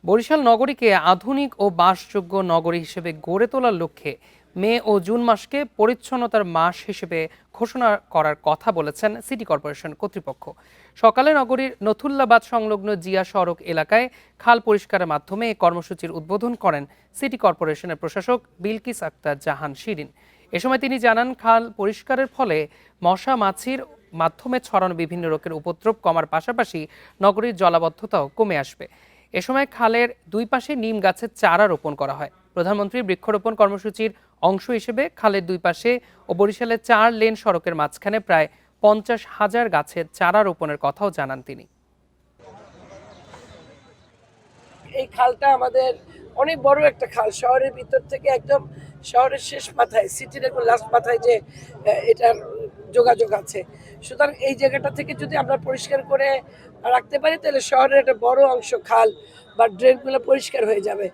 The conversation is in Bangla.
বরিশাল নগরীকে আধুনিক ও বাসযোগ্য নগরী হিসেবে গড়ে তোলার লক্ষ্যে মে ও জুন মাসকে পরিচ্ছন্নতার মাস হিসেবে ঘোষণা করার কথা বলেছেন সিটি কর্পোরেশন কর্তৃপক্ষ। সকালে নগরীর নথুল্লাবাদ সংলগ্ন জিয়া সড়ক এলাকায় খাল পরিষ্কারের মাধ্যমে এই কর্মসূচির উদ্বোধন করেন সিটি কর্পোরেশনের প্রশাসক বিলকিস আক্তার জাহান শিরিন। এ সময় তিনি জানান, খাল পরিষ্কারের ফলে মশা মাছির মাধ্যমে ছড়ানো বিভিন্ন রোগের উপদ্রব কমার পাশাপাশি নগরীর জলাবদ্ধতাও কমে আসবে। এ সময় খালের দুই পাশে নিম গাছের চারা রোপণ করা হয়। প্রধানমন্ত্রীর বৃক্ষরোপণ কর্মসূচির অংশ হিসেবে খালের দুই পাশে ও বরিশালের 4 লেন সড়কের মাঝখানে প্রায় 50,000 গাছের চারা রোপণের কথাও জানান তিনি। এই খালটা আমাদের অনেক বড় একটা খাল, শহরের ভিতর থেকে একদম শহরের শেষ মাথায়, সিটির একদম লাস্ট মাথায় যে এটার যোগাযোগ আছে। সুতরাং এই জায়গাটা থেকে যদি আমরা পরিষ্কার করে রাখতে পারি তাহলে শহরের একটা বড় অংশ খাল বা ড্রেনগুলো পরিষ্কার হয়ে যাবে।